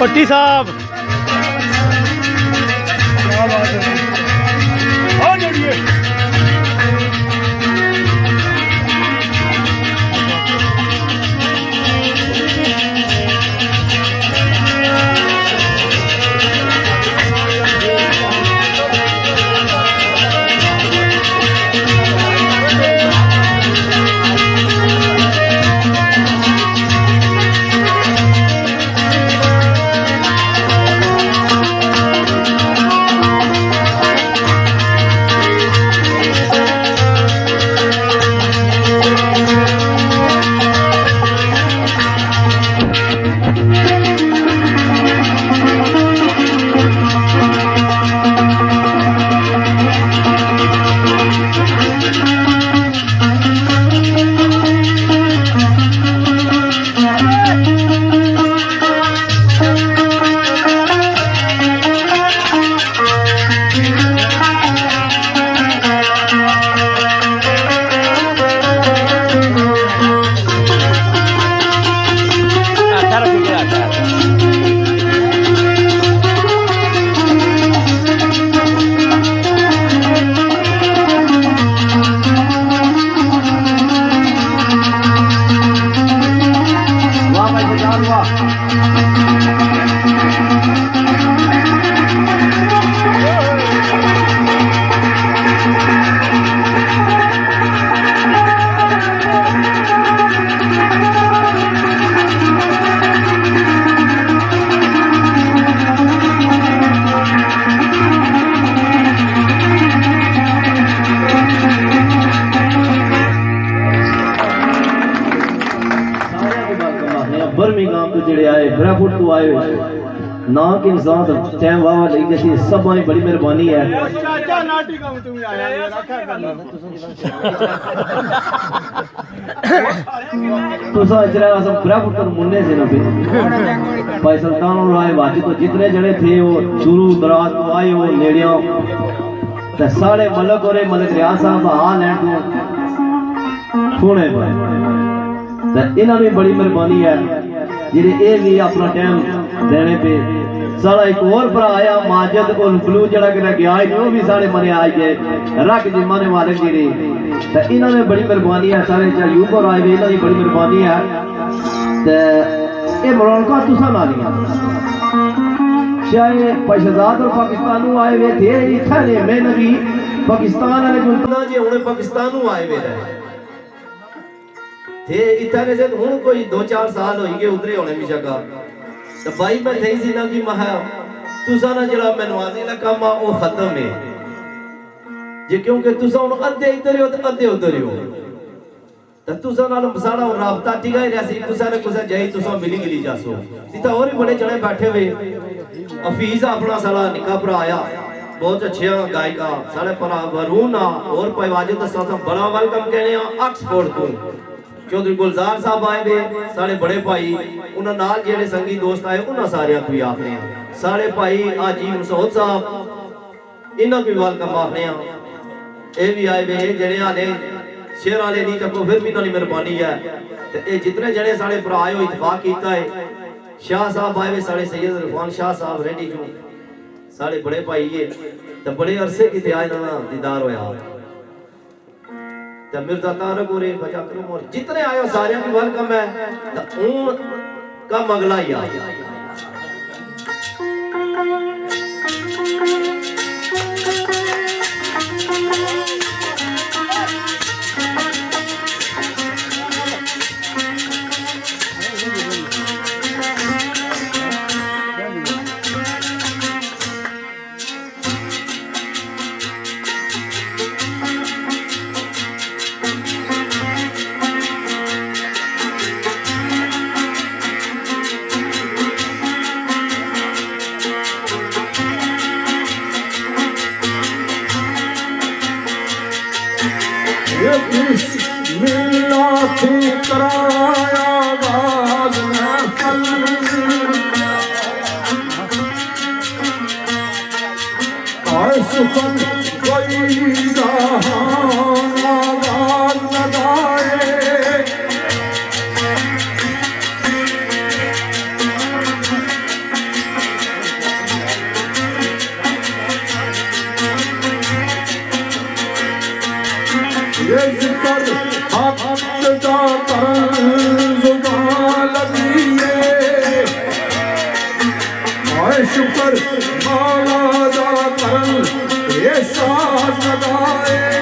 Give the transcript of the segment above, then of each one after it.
पट्टी साहब आ जाइए। बर्मिंघम तो जेड़े आए ब्रैफुट तो आए ना के इंसान तो टाइम वावा लगी जैसी सब ने बड़ी मेहरबानी है। चाचा नाटी काम तुम आया ये रखा करना तो सा जरा सब ब्रैफुट तो मुन्ने से ना पे भाई सुल्तान और आए वाजी तो जितने जड़े थे वो शुरू दराज तो आए वो नेड़ियों ते सारे मलक और मलक रियाज साहब हाल हैं तो सुने इन्हों भी बड़ी मेहरबानी है जिन्हें ये भी अपना टाइम देने पे। सारा एक और भरा आया माजिद और ब्लू जड़ा कि गया है वो भी सारे मने आए गए रख जिम्मा ने मालिक जी ने इन्होंने बड़ी मेहरबानी है। सारे चाहे यूब और आए हुए इन्होंने बड़ी मेहरबानी है। ये मरौनका तुसा ना लिया शायद पैशेजाद और पाकिस्तान आए हुए थे इतना ने मैं नबी पाकिस्तान वाले जुलना जी उन्हें पाकिस्तान आए हुए थे इतने से हूँ कोई 2-4 साल हो गए उधरे होने भी जगह तो भाई मैं थी सी ना कि महा तुसा ना जरा मनवाजी का काम आ वो खत्म है जे क्योंकि तुसा हूँ अद्धे इधर हो तो अद्धे उधर हो तो तुसा नाल सारा राबता ठीक है ऐसे तुसा ने कुछ जाई तुसा मिली गिली जासो इतना और भी बड़े जने बैठे हुए हफीज अपना सारा निका भरा आया बहुत अच्छा गायका सारे भरा वरून और पवाजे तो साथ बड़ा वेलकम कहने ऑक्सफोर्ड को चौधरी गुलजार साहब आए वे सारे बड़े भाई उन्होंने नाल जेड़े संगी दोस्त आए उन्होंने सारे कोई आखने सारे भाई हाजी मसूद साहब इन्होंने भी वेलकम आखने ये भी आए वे जेड़े आने शेर वाले नहीं तको फिर भी इन्होंने मेहरबानी है ते ये जितने जने सारे भरा आए इतफाक कीता है। शाह साहब आए वे सारे सैयद रफान शाह साहब रेडी जो सारे बड़े भाई ये तो बड़े अरसे की आए ना दीदार होया मिर्जा तारक और बजा करूं और जितने आयो सारे की वेलकम है तो उन का मगला ही आ हाय शुक्र मौला दा करन ये साज लगाए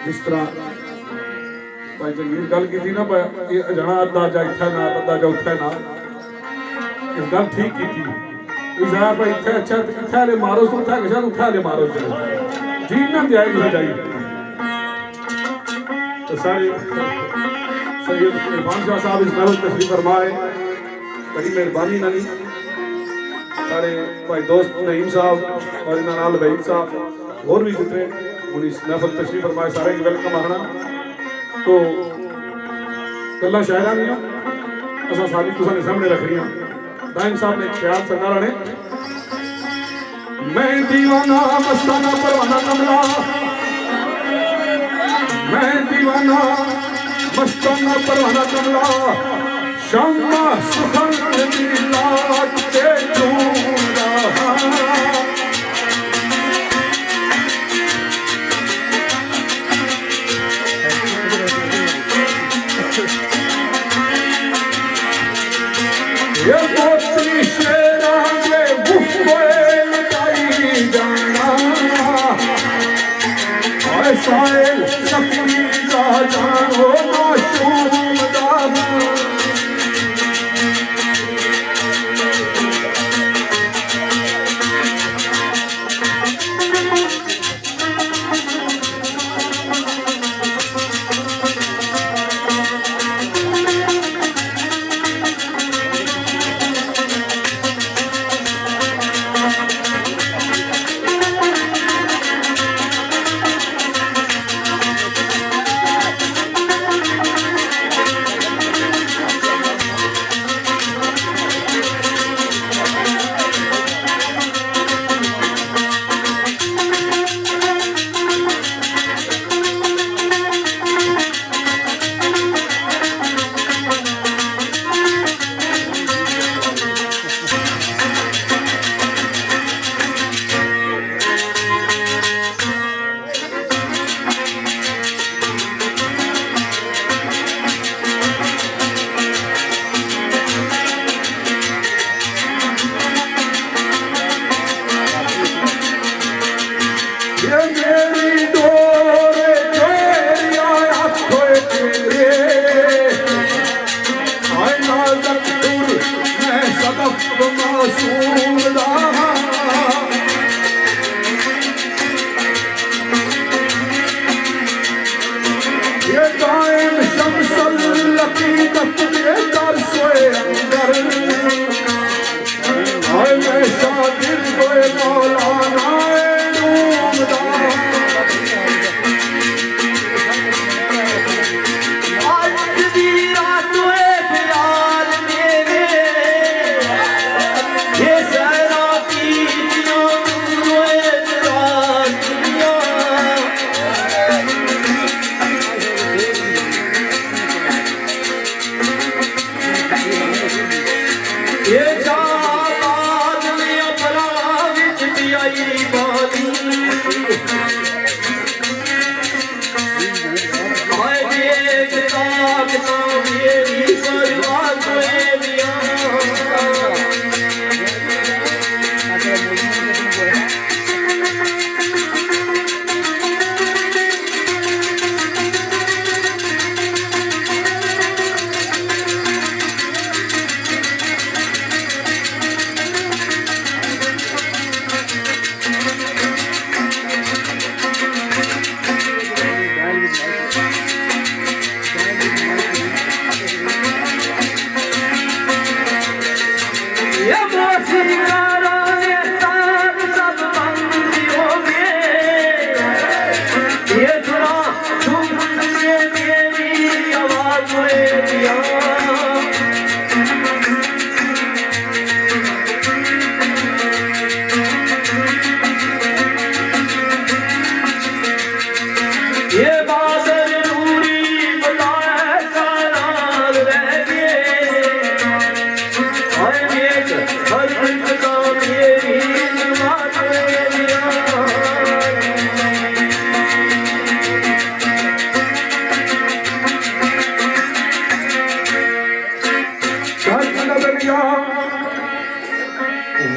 जिस तरह भाई जगीर गल की ना जना अद्धा जा इत्थे ना अद्धा जा उत्थे ना इस गल ठीक की थी इज़हार भाई इत्थे अच्छा इत्थे वाले मारो तो उठा के उठा ले मारो ठीक ना जाए किसे चाहिए तो सारे सैयद इरफान शाह साहब इस महल तशरीफ फरमाए बड़ी मेहरबानी नाली सारे भाई दोस्त नईम साहब और इन्होंने नाल वहीद साहब और भी जितने उन्हें इस महफल तशरीफ फरमाए सारे की वेलकम आना तो गल्ला शायरा नहीं असा सारी तुसां सामने रखनियां दाइम साहब ने ख्याल सरकार ने मैं दीवाना मस्ताना परवाना कमला मैं दीवाना मस्ताना परवाना कमला शामा सुखन नीला ते झूला ये मोती शेरा के बुफे लगाई जाना और साइल सखी का जानो मासूम दाना सच्चाई वाली मेरी परवाह दिया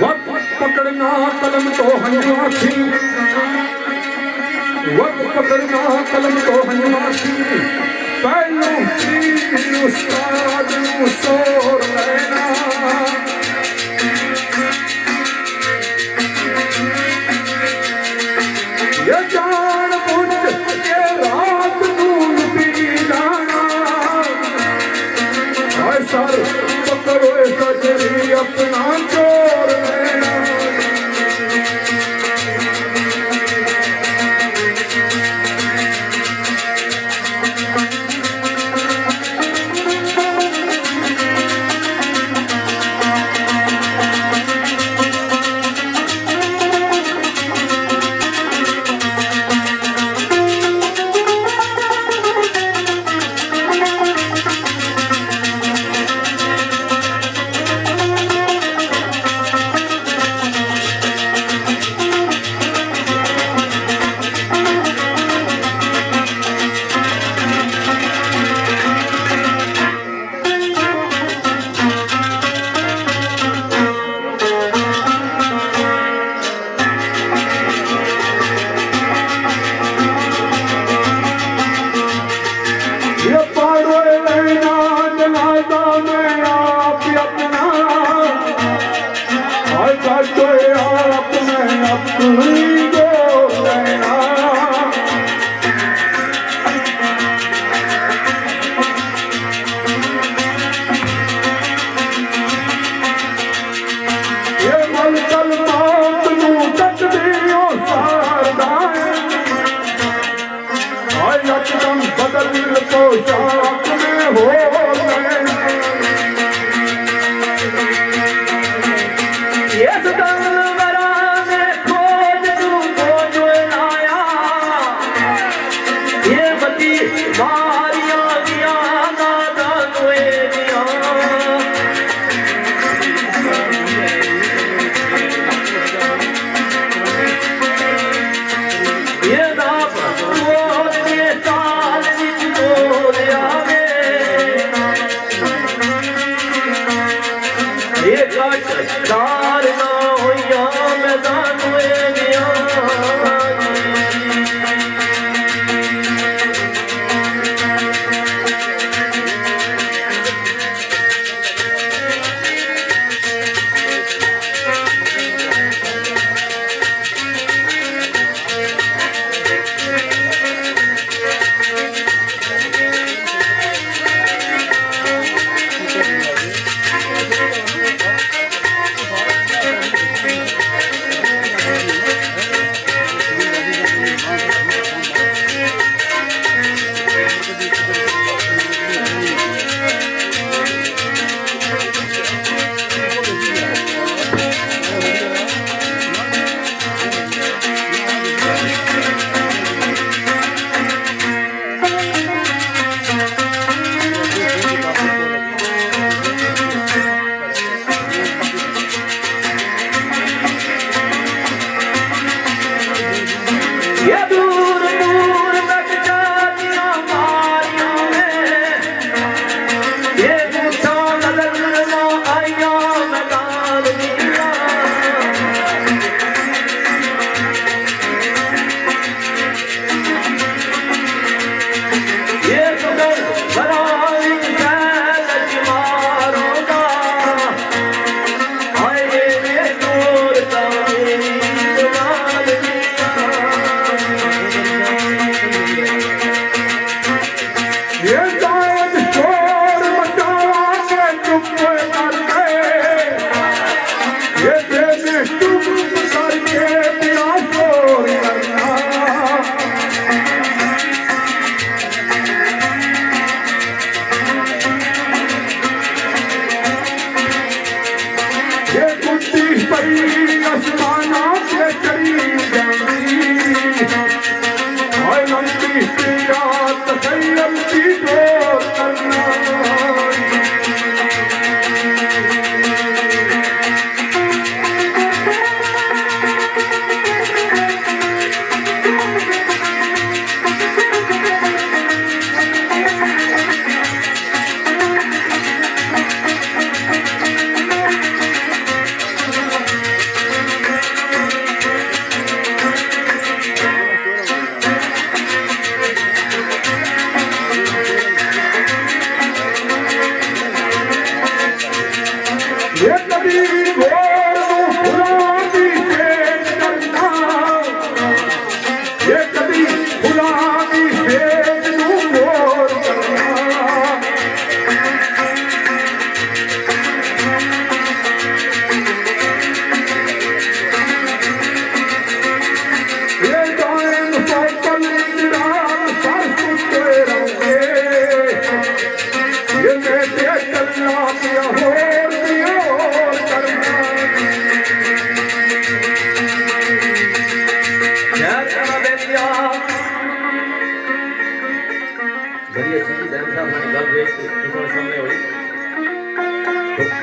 वक्त पकड़ना कलम तो हनुमा थी, वक्त पकड़ना कलम तो हनुमा थी, पहलू की उस्ताद सोर लेना ये जान बुझ के रात दूर पी जाना सर पकड़ो सजरी अपना चोर लेना Yes,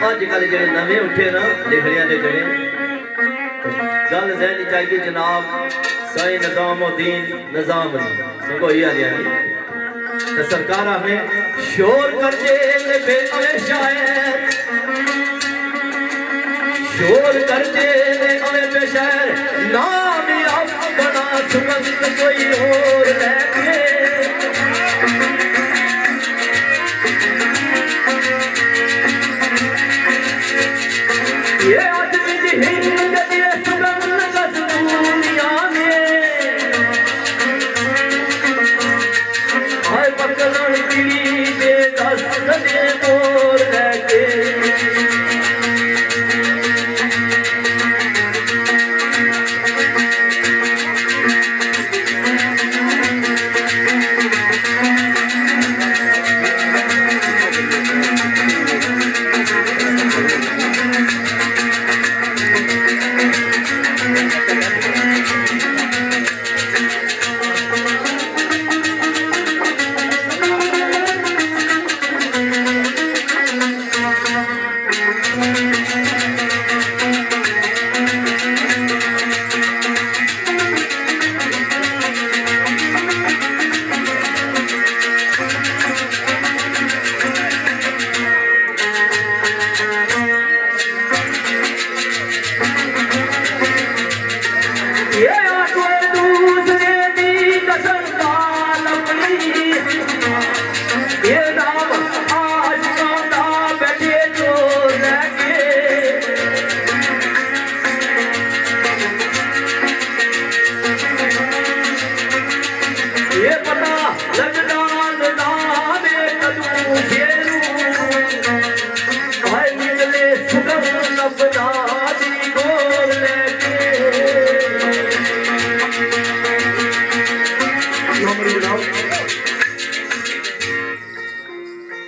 अजकल जेडे नवे उठे ना लिखड़िया के जड़े गल जहनी चाहिए जनाब साईं निजामुद्दीन निजाम संगोई आलिया तो सरकार ने शोर कर दे शायर शोर कर दे शायर नाम अपना सुगंध कोई और लेके ये आदमी दी हिंद दी सुगंध दुनिया में हाय पकड़न की दे दस दे मोर लेके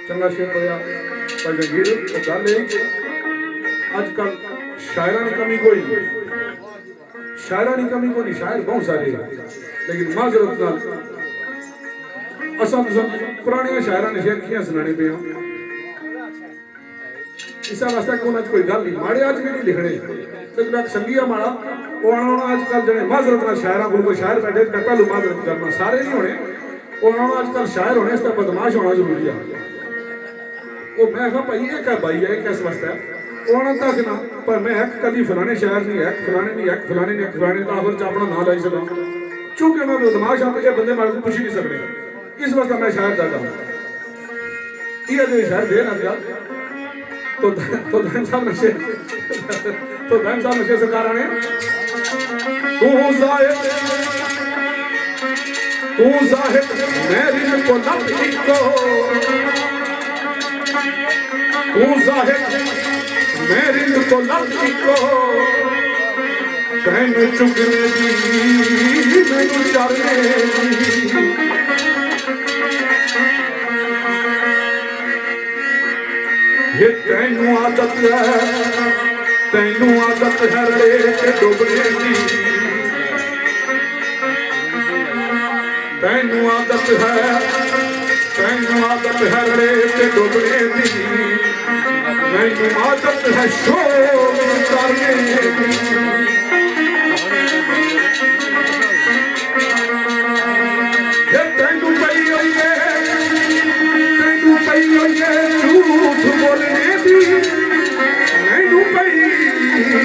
चंगा शेर पढ़िया पर जगीर तो गल है अजकल शायरा की कमी कोई नहीं शायरा की कमी कोई नहीं शायर बहुत सारे लेकिन माजरत नाल असां पुराने शायरा ने शेर कियां सुनाने पे इस वास्ते कोई कोई गल नहीं माड़े आज भी नहीं लिखने लेकिन एक संगीया माड़ा वो आना अजकल जने माजरत नाल शायरा कोई शायर बैठे पहलू माजरत करना सारे नहीं होने वो आना अजकल शायर होने इसका बदमाश होना जरूरी है वो मैं कहा भाई ये क्या भाई है किस वास्ते वो आना तक ना पर मैं एक कभी फलाने शायर नहीं है फलाने नहीं है फलाने नहीं फलाने तो आखिर च अपना नाम लाई सका चूंकि मैं बदमाश आप ये बंदे मारे कुछ नहीं सकते इस वास्ते मैं शायर दादा ये जो शायर दे ना क्या तो धन साहब नशे तो धन साहब नशे सरकार ने तू जाहिद मेरी को लब इको तू जाहिद मेरी को लब इको तैन चुगने दी मैनू चरने दी ये तैनू आदत है रेत डुबने दी तैनू आदत है रेत डुबने दी तैनू आदत है शोर करने दी तैनू पई हुई है झूठ बोलने दी तैनू पई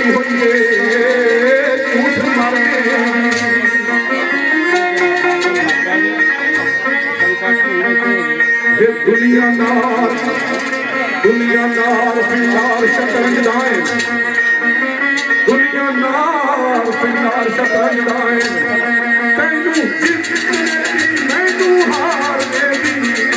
हुई है झूठ मारने दी दुनिया नार फिंगार शतरंज दाएं दुनिया नार फिंगार शतरंज दाएं तैनू जितने मैनू हार दे दी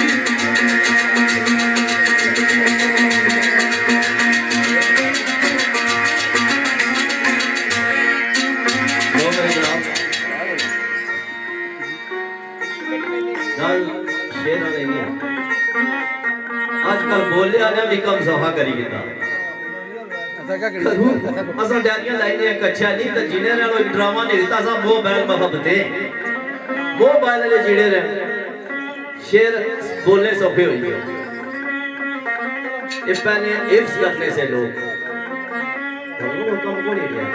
आजकल बोले आने भी कम सफा करी कितना असा डायरियां लाइने एक अच्छा नहीं तो जिन्हें नालों एक ड्रामा लिखता सा मोबाइल मोहब्बते मोबाइल वाले जिड़े रहे शेर बोलने सौखे हो गए ये पहले हिफ्स करने से लोग वो कम को नहीं गया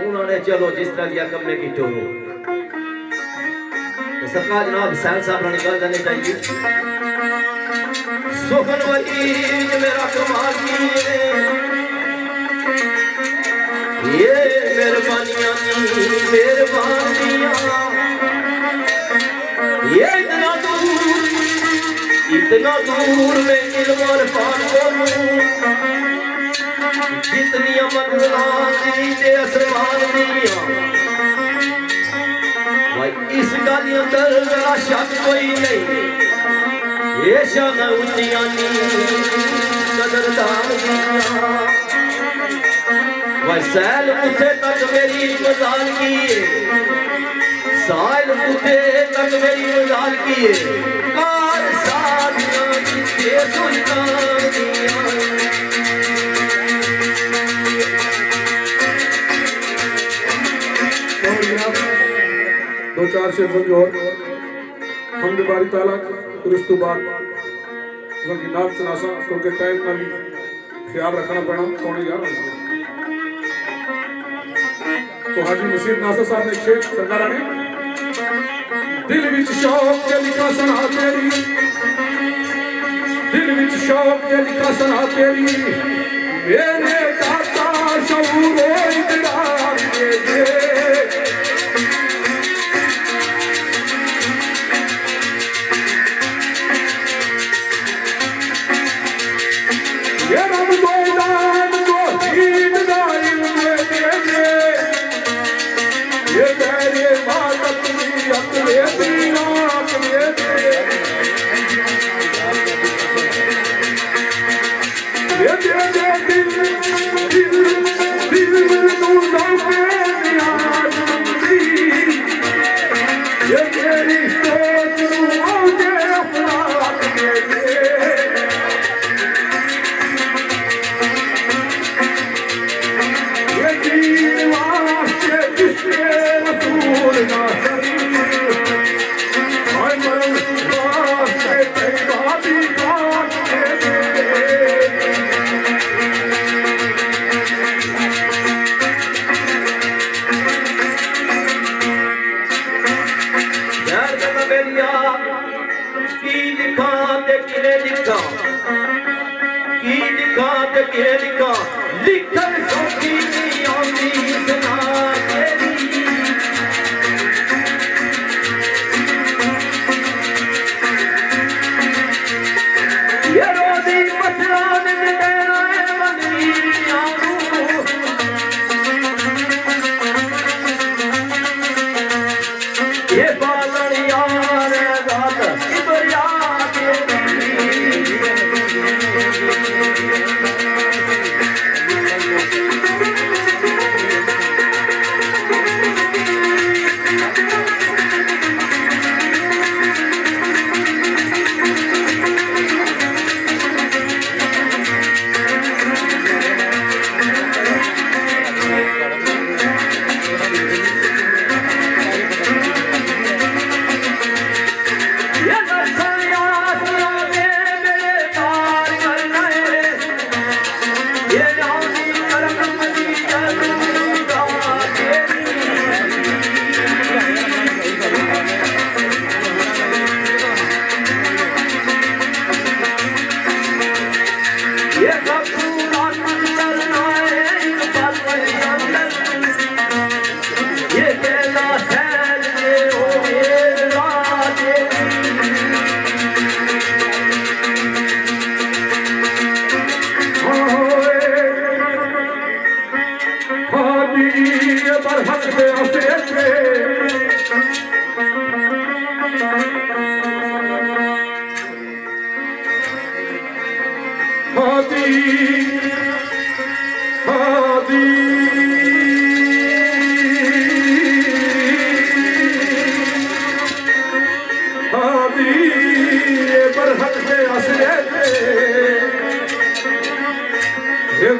उन्होंने चलो जिस तरह दिया कम में की टोरो तो सरकार जनाब सैल साहब ने निकाल जाने चाहिए सुखन वही मेरा कमाल की ये मेहरबानियां ये इतना दूर में इल्म और फान बोलूं जितनी मंजिलां ते आसमान दियां भाई इस गल अंदर जरा शक कोई नहीं ये शान उच्चियां नी कदरदान दियां भाई सैल उठे तक मेरी मजाल की साइल उठे तक मेरी मजाल की कार साथियां जिते सुल्तान दियां दो चार शेर समझो हमद बारी ताला फिर उस तो बाद उनकी नाम सुनासा क्योंकि टाइम का भी ख्याल रखना पड़ा कौन यार तो हाजी नसीर नासर साहब ने शेर सरकार ने दिल विच शौक के लिखा सुना तेरी दिल विच शौक के लिखा सुना तेरी मेरे दाता शऊर इकरार दे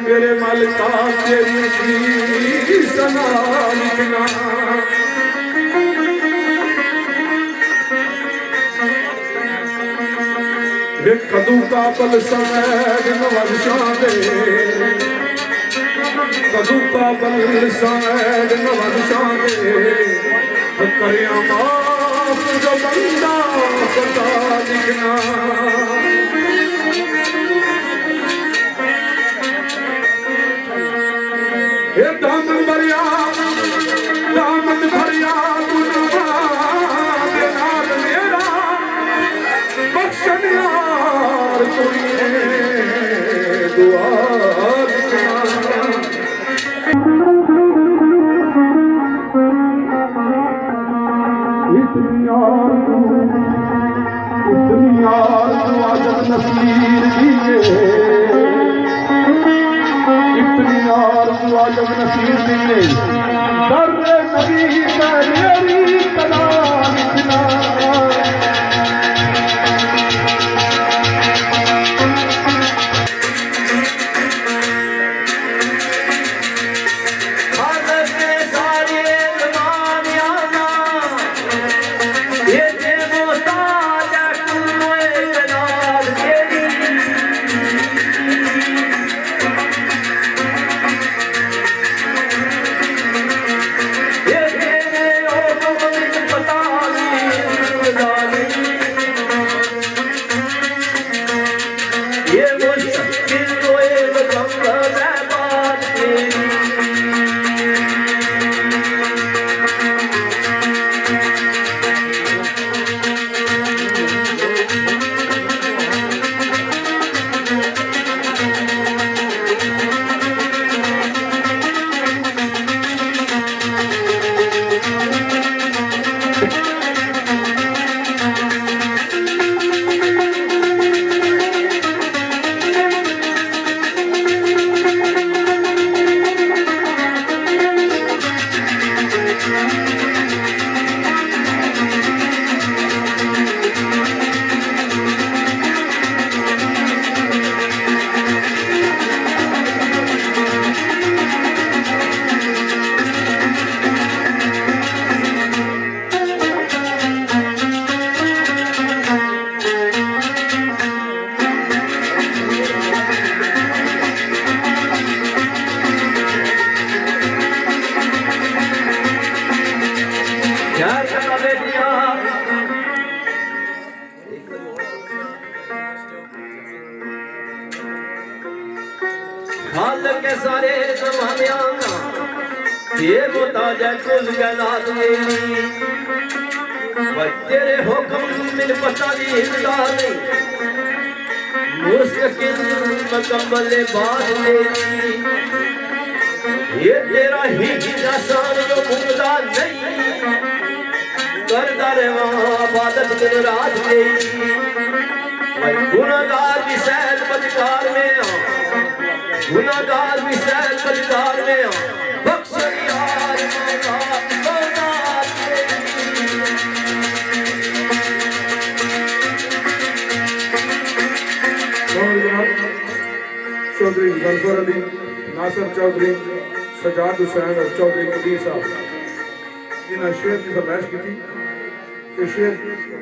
मेरे मालिका तेरी सना लिखना कदू काबल सैद नवाज़शां दे कदू काबल सैद नवाज़शां दे करिया माफ जो बंदा पता लिखना ये दामन भरिया गुनाह दे नाल मेरा बख्शन यार कुड़िए दुआ लिखना इतनी यार आजम नसीर दिए इतनी यार आजम नसीर दिए दर नबी मेरी कला लिखना के सारे जमाने ये मोहताज है कुल कायनात मेरी तेरे हुक्म मिल पता भी हिलता नहीं मुस्तकिल मुकम्मल बात तेरी ये तेरा ही जसान जो मुमदा नहीं करदा रवा इबादत दिन रात तेरी गुनाहगार भी सहज बदकार में गुनाहगार भी सहज बदकार में बख्श यार मौला चौधरी जफर अली नासिर चौधरी सजाद हुसैन और चौधरी कबीर साहब इन्हें शेर की फरमाइश की थी ये शेर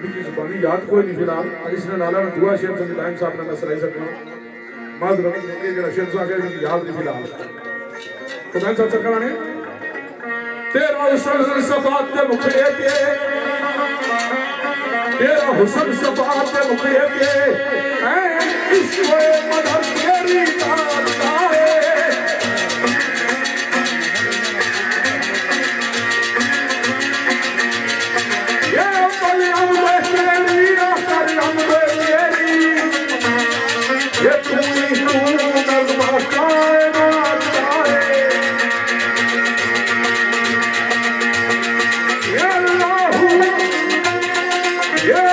की जुबानी याद कोई नहीं फिलहाल इसने नाला में दुआ शेर संग टाइम साहब ने मैं सराई सकता हूँ माजरत ये जरा शेर सा के याद नहीं फिलहाल तो मैं सब सरकार ने तेरा हुस्न सफात के मुखड़े पे तेरा हुस्न सफात के मुखड़े पे ऐ इश्क़ मदद तेरी दाता है ये मलयम में तेरी आसरम में तेरी ये तू नज़्म कायनात है ये अल्लाह ये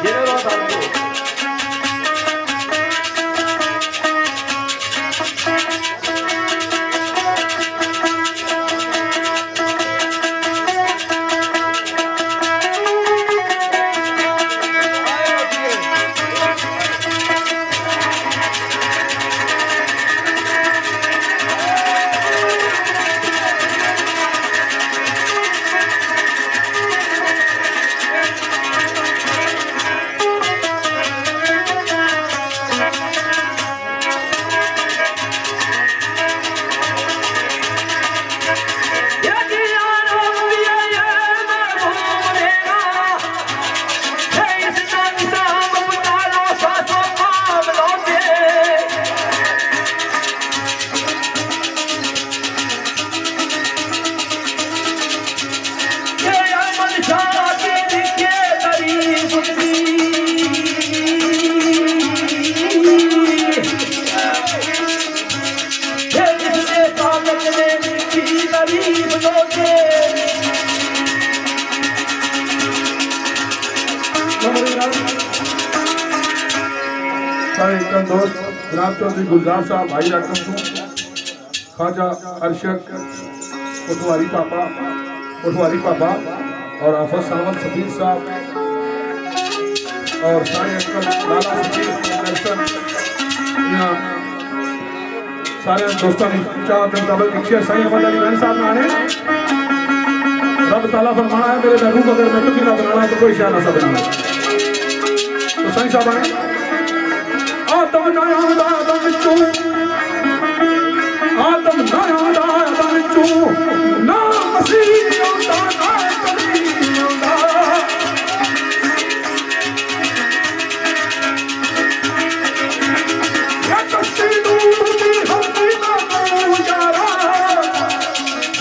ਜਿਹਨੇ ਰਾਤ ਆ ਗਈ दोस्त जनाब चौधरी गुलजार साहब भाई रकम को ख्वाजा अरशद पटवारी पापा और आफत सावंत सफीर साहब और सारे अंकल लाला सफीर दर्शन सारे दोस्तों ने चाह मुताबिक इच्छा सही अहमद अली खान साहब नाने रब ताला फरमाना है मेरे महबूब अगर मैं तुझे ना बनाना तो कोई शाह ना सा बनाना तो सही साहब ने आदम नया दादम चू आदम नया दादम चू ना मसीह आंदा ना कलीम आंदा या कश्ती दूर दी हल्दी ना गुजारा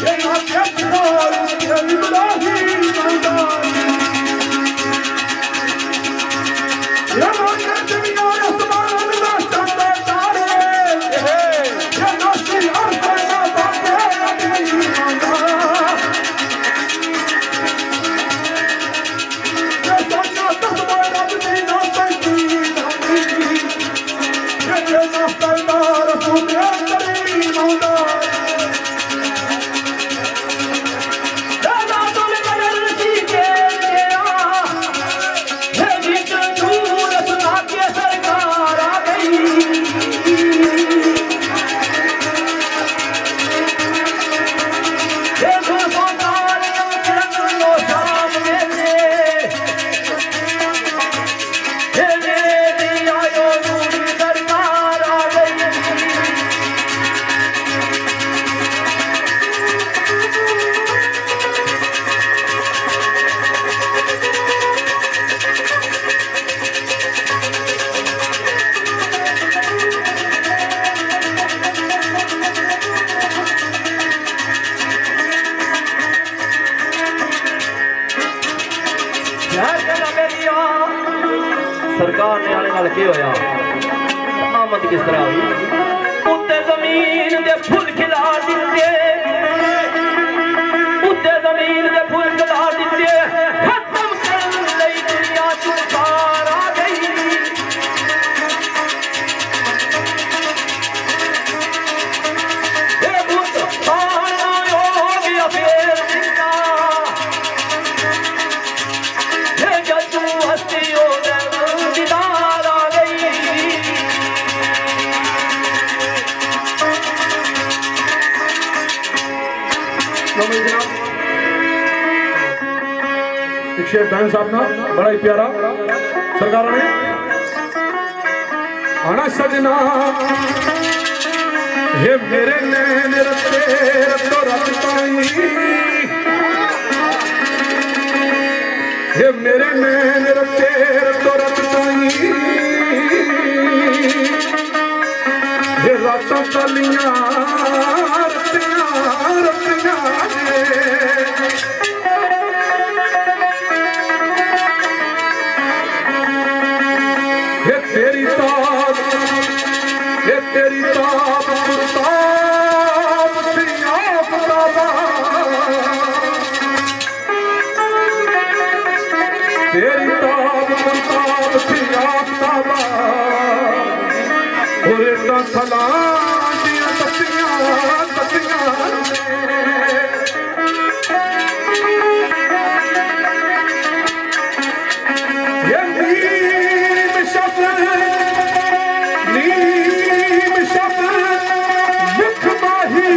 ये ना प्यार ये इब्राहिम आंदा या ना दुनिया सरकार ने आने नाल की होया आमद किस तरह हुई उत्ते जमीन दे फुल खिला दिते उत्ते जमीन दे फुल खिला दिते खत्म करन लई दुनिया चुकार आ गई ए बुत पाना हो गया फेर जिंदा ए जज्जू हस्ती हो शेर बैन साहब ना बड़ा ही प्यारा सरकार ने आना सजना हे मेरे नैन रते रतो रत ताई हे मेरे नैन रते रतो रत ताई हे रातां कालियां रतियां तेरी ताब प्रताप सिया प्रतापा तेरी ताब प्रताप फलां दियां तत्तियां तत्तियां ये नीम शब्द मुख माही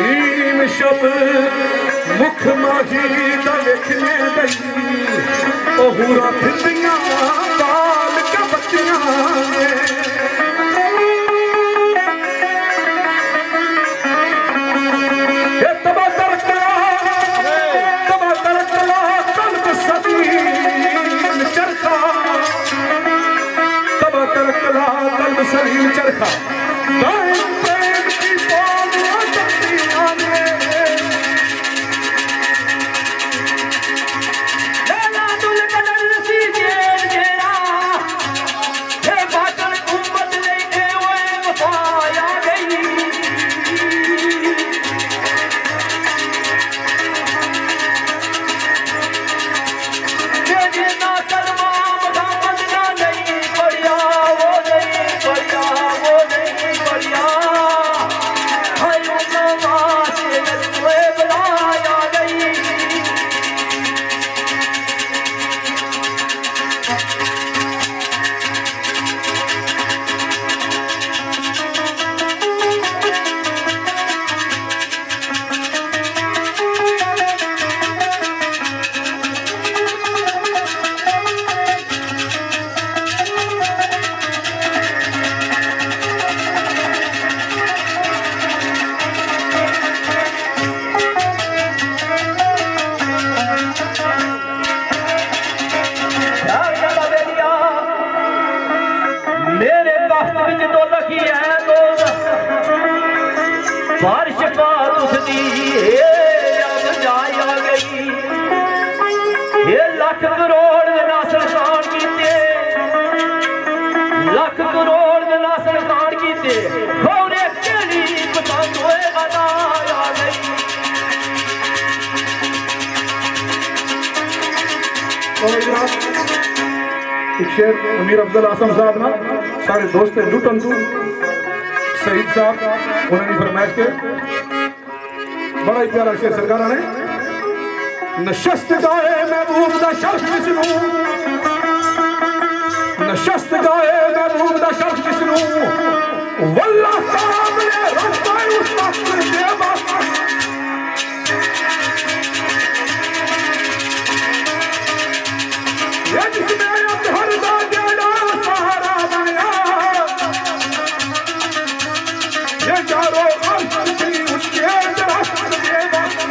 नीम शब्द मुख माही दा लिखने गई ओहूरा फिरदियां बाल का बच्चियां ये तबा तरकला कल्ब सलीम चरखा तबा तरकला कल्ब सलीम चरखा दाएं प्रेम की बोलियां तत्तियां ने बारिश बात उसदी याद जाया गई ये लाख करोड़ नासल खान कीते लाख करोड़ नासल खान कीते होरे केड़ी पसंद होए अदा आ गई एक शेर अमीर अफजल आसम साहब ना सारे दोस्त लुटन तू शहीद साहब उन्होंने फरमाइश के बड़ा ही प्यारा शेर सरकार ने नशस्त गाए महबूब दा शर्फ जिसनू नशस्त गाए महबूब दा शर्फ जिसनू वल्लाह काबले रस्ता उस वक्त दे बासा ये जिसमें हर दा जेड़ा सहारा बनया ये चारों अर्श की उसके दरख्त दे बासा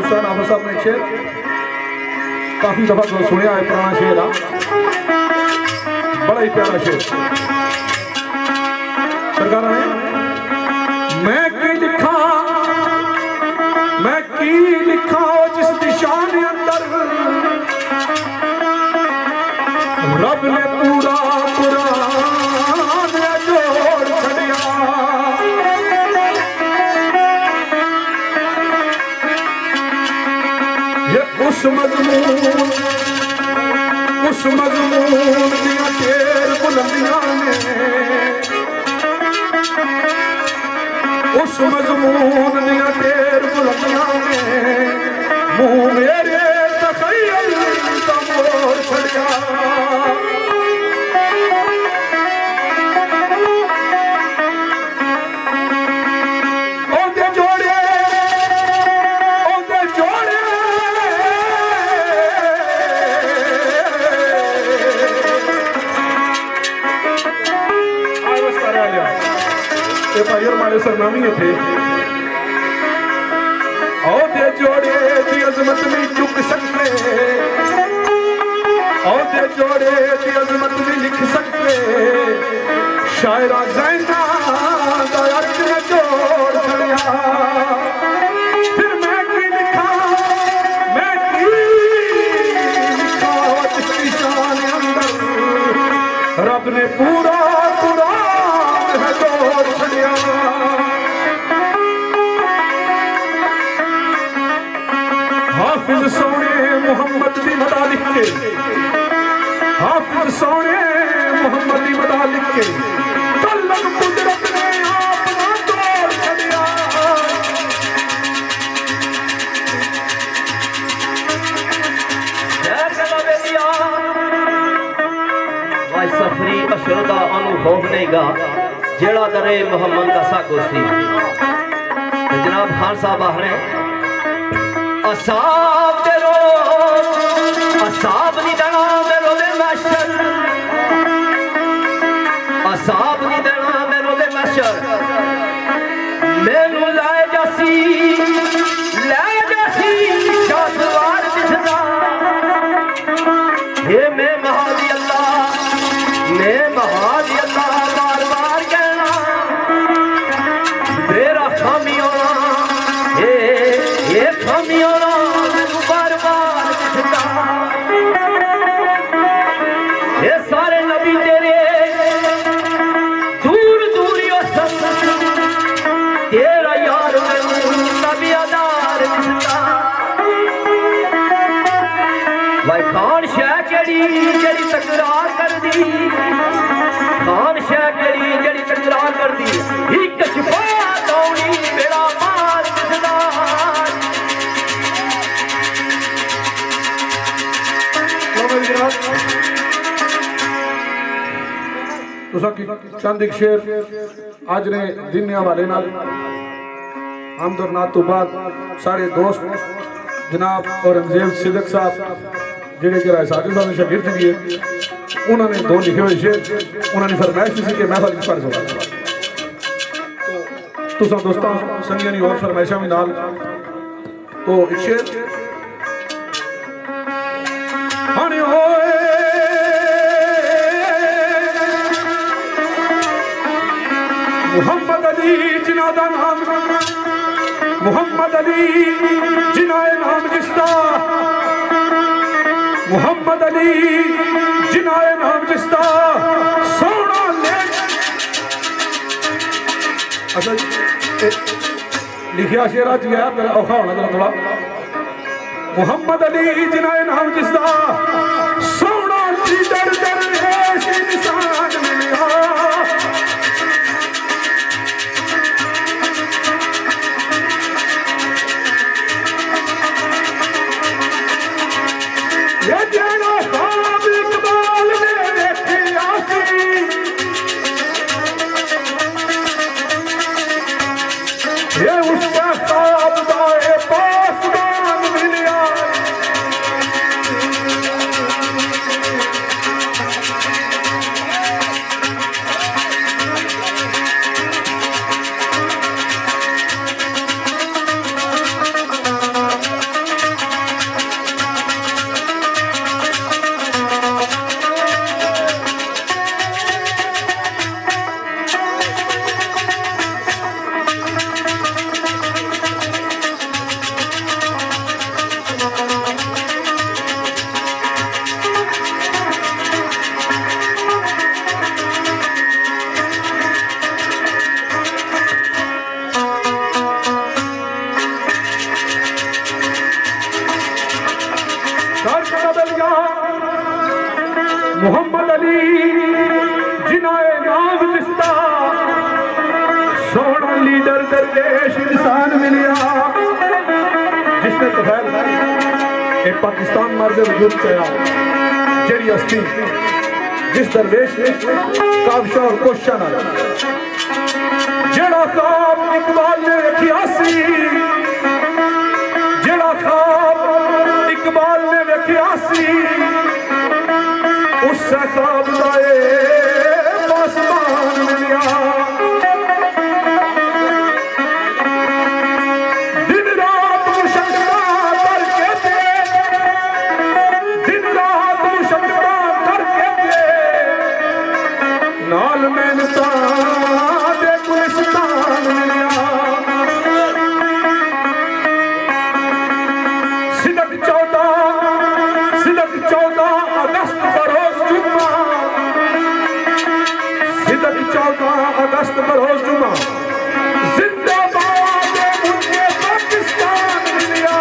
हुसैन आफर साहब ने एक शेर काफी दफा तो सुनिया है, पुराना शेर है, बड़ा ही प्यारा शेर। सरकार ने मैं की लिखा जिस दिशा ने अंदर रब ने पूरा कुरान जोड़ छड़िया। ये उस मजमून दिया तेर बुलंदियां ने, उस मजमून दिया तेर बुलंदियां ने मुंह मेरे तखय्युल का मोर छड़िया। भाई हमारे सरनामी थे औदे जोड़े दी अजमत नहीं चुक सकते, औदे जोड़े दी अजमत नहीं लिख सकते, शायरा ज़ैना दा अर्थ ने जोड़ छड़िया। फिर मैं की लिखा जिसकी शान अंदर रब ने पूरा कुरान है जोड़ छड़िया। हाफिज सोने मोहम्मद दी मदा लिख के, हाफिज सोने मोहम्मद दी मदा लिख के तलब कुदरत ने आप ना तोड़ छड़िया। भाई सफरी अशरदा अनुभव नहीं गा जेड़ा दरे मोहम्मद का सागो सी। जनाब खान साहब आहने असाब दे रोज असाब नी देना मेरो दे महशर, असाब नी देना मेरो दे महशर मैनू लाए जासी शासवार दिसदा। हे मैं महादी अल्लाह बार बार कहना मेरा खामी होना ये खामी होना मैनू बार बार दिसदा। ये सारे नबी तेरे दूर दूर ही तेरा यार मैनू नबी आधार दिसदा। भाई खान शाह जेड़ी तकरार कर दी, खान शाह जेड़ी तकरार कर दी एक छुपा दौड़ी मेरा मार दिसदा। चंद एक शेर आज ने दिन हवाले नाल हमद और नात तो बाद सारे दोस्त जनाब औरंगजेब सिद्दीक साहब जेडे कि राय साजिद साहब शागिर्द भी है, उन्होंने दो लिखे हुए शेर उन्होंने फरमाइश की कि महफल की पढ़ सकता। तो सब दोस्तों संगिया ने और फरमाइशा भी नाल तो एक शेर हाने होए मोहम्मद अली जिन्ना दा नाम, मोहम्मद अली जिन्ना नाम जिसदा, मोहम्मद अली जिन्ना नाम जिसदा सोना ले। अच्छा लिखिया शेर आज गया मेरा औखा होना थोड़ा। मोहम्मद अली जिन्ना नाम जिसदा सोना दी दर दर इंसान मिलिया। दरवेश इंसान मिलिया जिसने तो खैर एक पाकिस्तान मर्द वजूद किया जेरी हस्ती जिस दरवेश ने काबशा और कोशा ना जेड़ा ख्वाब इकबाल ने रखिया सी जेड़ा ख्वाब इकबाल ने रखिया सी उससे ख्वाब लाए आसमान मिलिया दिन रात मुशक्कत करके दिन रात मुशक्कत करके नाल मेहनता दे गुलिस्तान मिलिया सिदक 14 अगस्त बरोज जुम्मा सिदक 14 अगस्त बरोज जुम्मा जिंदाबाद मुल्के पाकिस्तान मिलिया।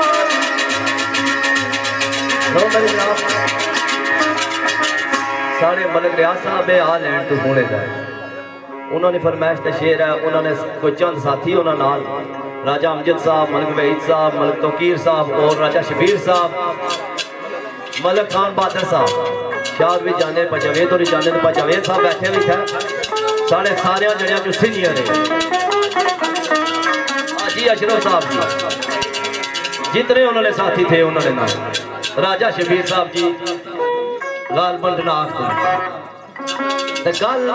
सारे मलिक रियाज साहब आ लैंड तो होने जाए उन्होंने फरमाइश का शेर है उन्होंने कोई चंद साथी उन्होंने नाल राजा अमजद साहब मलिक वहीद साहब मलिक तौकीर साहब और राजा शबीर साहब मलिक खान बहादुर साहब शाह भी जाने पजावेद और जाने पजावेद साहब बैठे भी थे साढ़े सारे जड़िया चो सीनियर ने हाजी अशरफ साहब जी जितने उन्होंने साथी थे उन्होंने नाम राजा शबीर साहब जी लाल बंडनाथ गल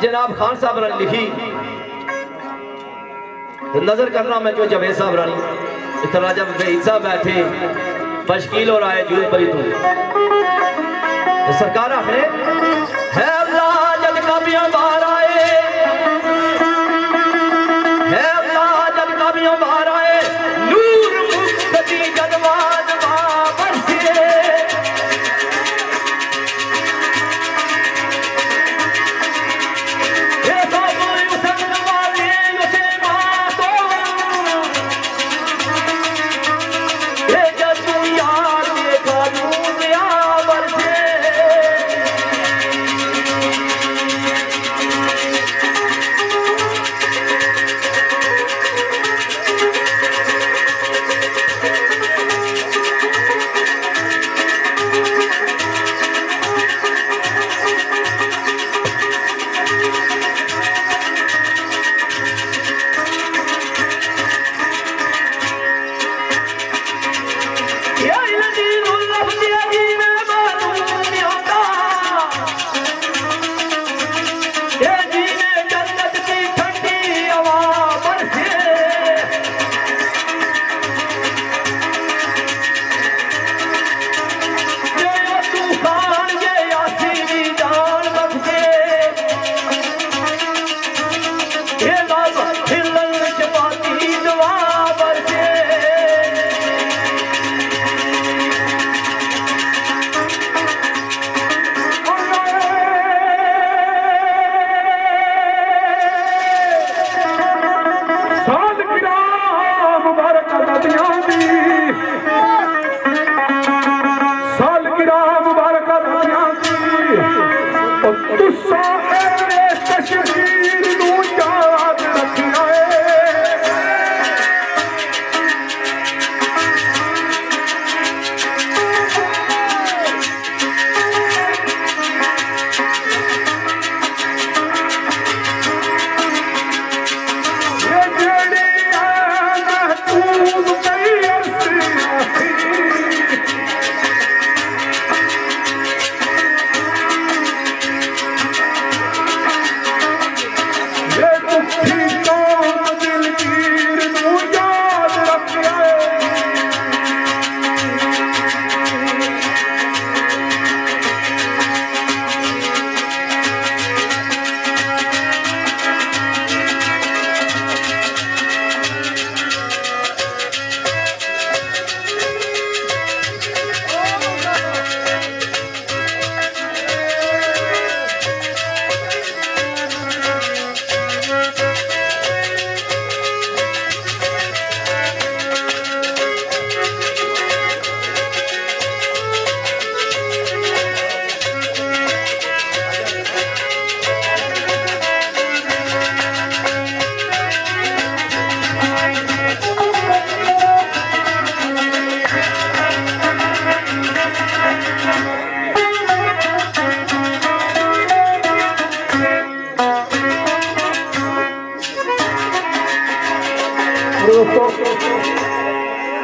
जनाब खान साहब ने लिखी नजर करना मैं जो जवेद साहब रानी इतना राजा वहीद साहब बैठे बशकील और आए जुए परी तू सरकार आखने है अल्लाह जद काबियां बाहर आए है अल्लाह जद काबियां बाहर आए नूर मुक्ति जदवाद बरसे ये सब युसन वाले युसे मातो ये जद यार ये कानून या बरसे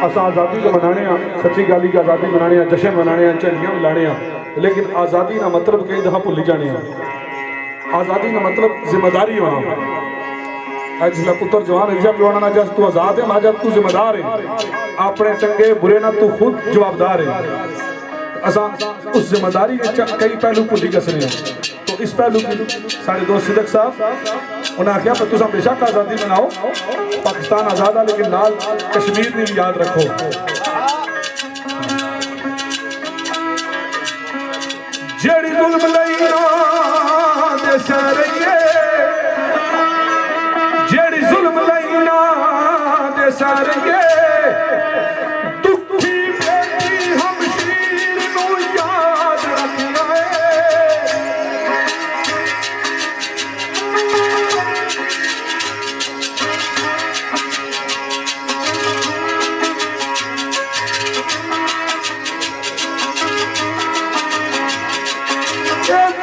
अस आज़ादी को मनाने सच्ची गाली की आज़ादी मनाने जश्न मनाने झंडियां भी लाने लेकिन आज़ादी का मतलब कई दफ़ा भुली जाने आज़ादी का मतलब जिम्मेदारी होना जिसला पुत्र जवान रिजा पिवाना ना जस तू आज़ाद है ना जब तू जिम्मेदार है अपने चंगे बुरे ना तू खुद जवाबदार है असा उस जिम्मेदारी के कई पहलू भुली गसने तो इस पहलू की सारे दोस्त सिद्दीक साहब उन्हें आख्या पर तुम बेशक आज़ादी मनाओ पाकिस्तान आज़ाद है लेकिन नाल कश्मीर की भी याद रखो जेड़ी जुल्म लई ना दे सारिए जेड़ी जुल्म लई ना दे सारिए दुखी बेटी हमशीर नू याद रखना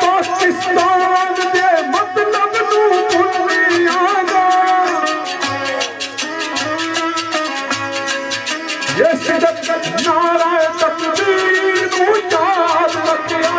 पाकिस्तान दे मतलब नू भुलियाना ये सिद्दीक नारा तकदीर नू याद रखिया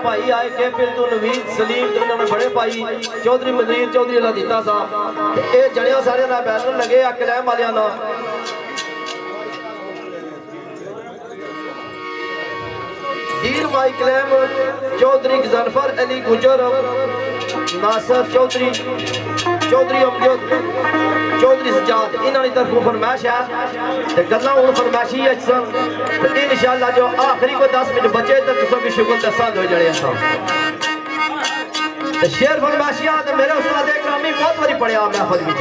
भाई आए के फिर तू नवीद सलीम तो बड़े भाई चौधरी मजीद चौधरी लदीता साहब ये जड़िया सारे ना बैनर लगे आ कलैम वाले ना दीर माई कलैम चौधरी गजनफर अली गुजर नासर चौधरी चौधरी अमजद चौधरी सजाद इन्होंने तरफों फरमाइश है गल्ला हूँ फरमाइशी सन इंशाअल्लाह जो आखिरी को 10 मिनट बचे तो तुम भी शुक्र दसा हो जाने शेर फरमाइशिया तो मेरे उस्ताद इकरामी बहुत बारी पढ़िया महफिल विच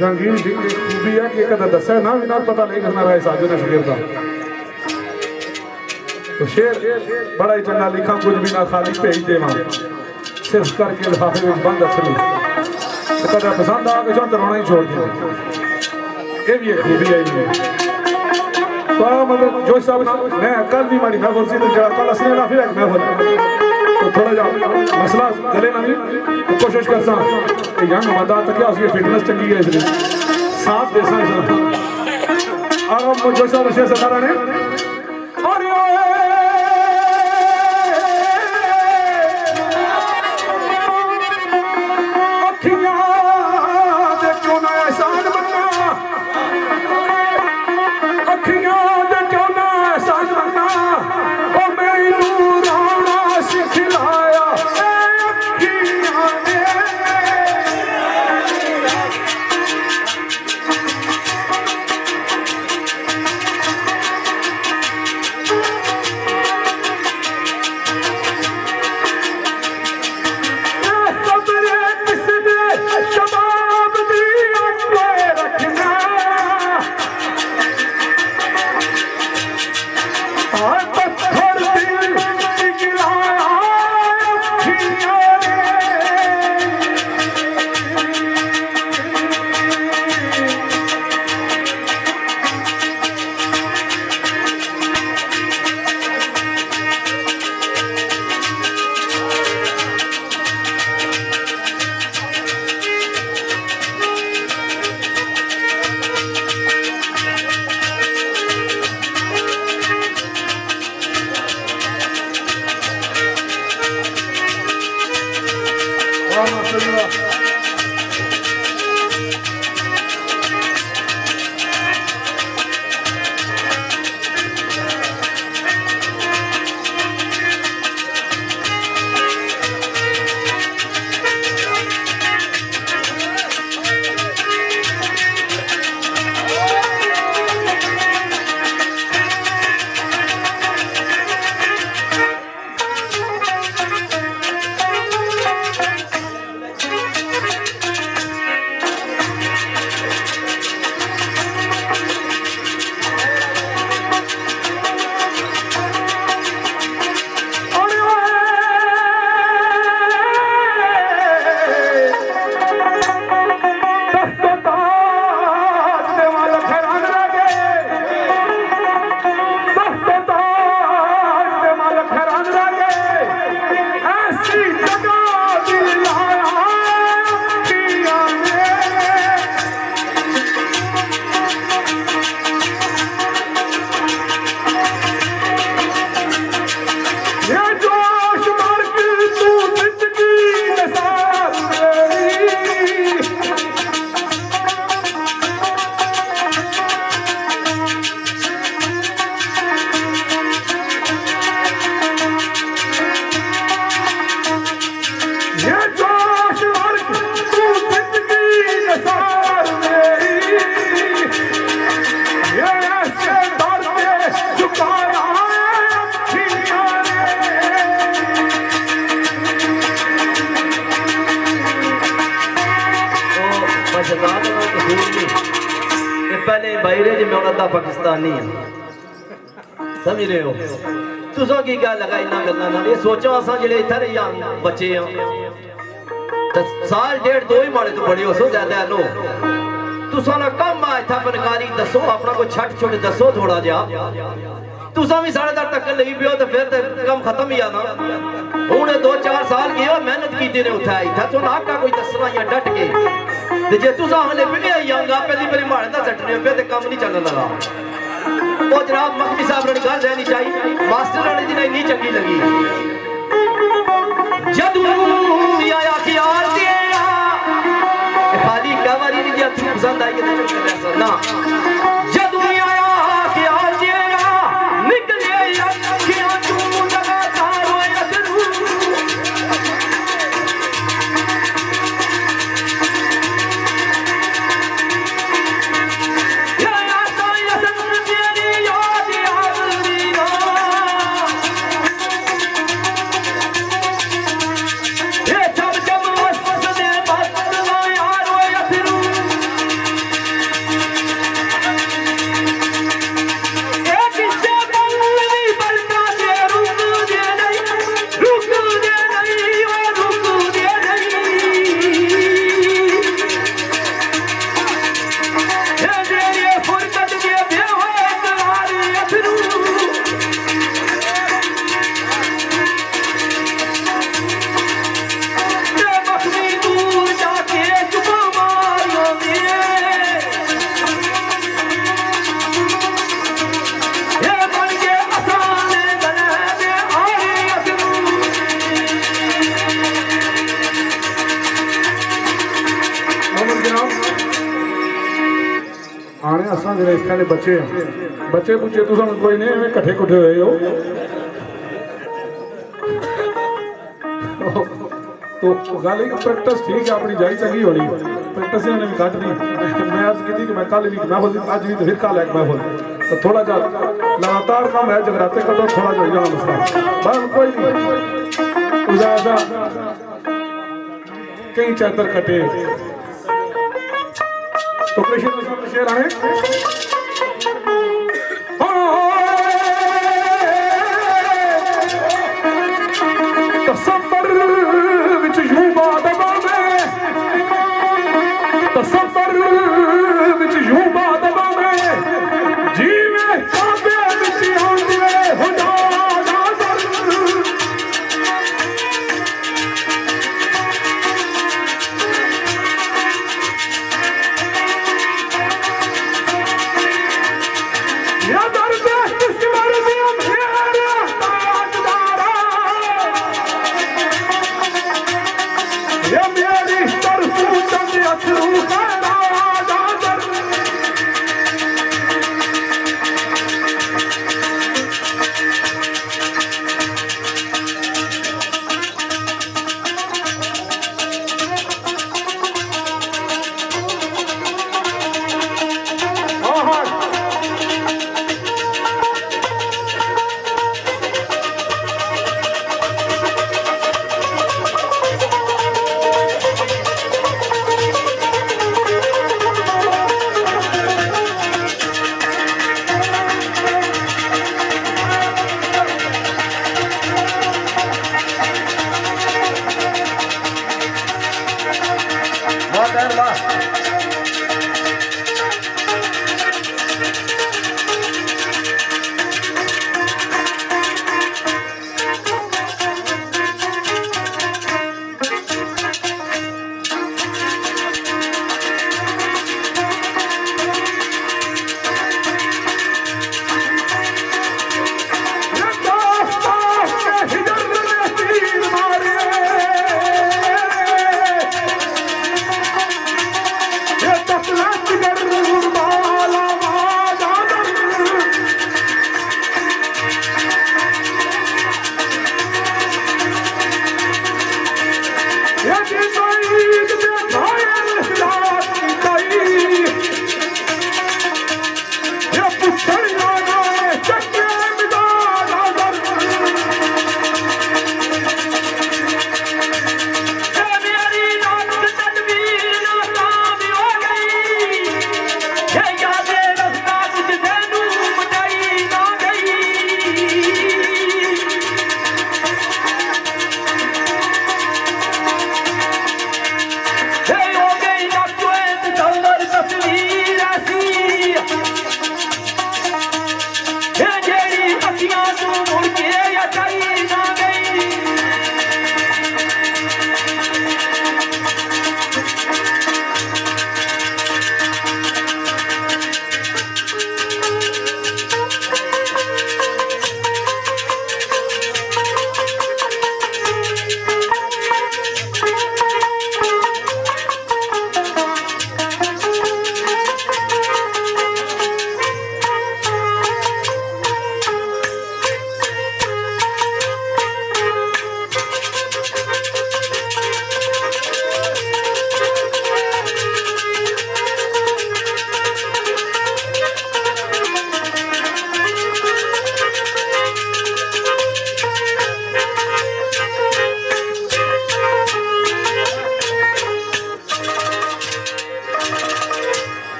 जहांगीर जी की खूबी है कि कदा दसा ना भी ना पता नहीं करना रहा साजो ने शेर का तो शेर बड़ा ही चंगा लिखा कुछ भी ना खाली भेज देवा सिर्फ करके लिफाफे में बंद अखरू कदा पसंद आ के जो रोना ही छोड़ दिया ये भी एक खूबी है तो मतलब जो साहब मैं कल भी मारी महफिल सी तो कल असली ना फिर महफिल तो थोड़ा जा मसला गले ना भी तो कोशिश कर सा यंग बंदा तक क्या उसकी फिटनेस चंगी है इसलिए साथ दे सा और हम जो सा रशे सतारा ने और बाहर जी मैं अद्धा पाकिस्तानी हाँ समझ रहे हो तुसा की गल लगा इन्होंने गल्लां नाल ये सोचो असां जेड़े इत्थे रही बच्चे हाँ साल डेढ़ दो ही माड़े तो बड़े हो सो ज्यादा लो तुसा ना कम आ इत्थे फनकारी दसो अपना कोई छट छुट दसो थोड़ा जा तुसा भी साढ़े तक टक्कर लगी पियो तो फिर तो कम खत्म ही आना हूँ 2-4 साल गए मेहनत की ने उठा इतना तो नाका कोई दसना या डट के ते जे तुसा हले पिने आई जाऊंगा पहली बारी मारे दा सटने फिर ते काम नहीं चलने लगा ओ जनाब मखमी साहब ने गल रहनी चाहिए मास्टर ने जी नहीं चंगी लगी जदू आया ख्याल तेरा खाली कवारी नहीं जी पसंद आई के चुप कर ना जदू आया ख्याल तेरा निकले अखियां तू लगातार होए अदरू आने असा जरा इत्थे दे बच्चे बच्चे बुच्चे तुस कोई नहीं एवं कट्ठे कुट्ठे हुए हो तो गल प्रैक्टिस ठीक है अपनी जारी चंगी होनी प्रैक्टिस ने भी घट नहीं मैं अर्ज की कि मैं कल भी महफिल अज भी तो फिर कल एक महफिल तो थोड़ा जा लगातार काम है जगराते करो थोड़ा जा जाना मसला बस कोई नहीं उजाजा कई चैतर कटे तो कृष्ण शेर आने तसब्बर विच यूं बादमा में तसब्बर विच यूं बादमा में जीवे काबे विच आंदे खुदा दा दर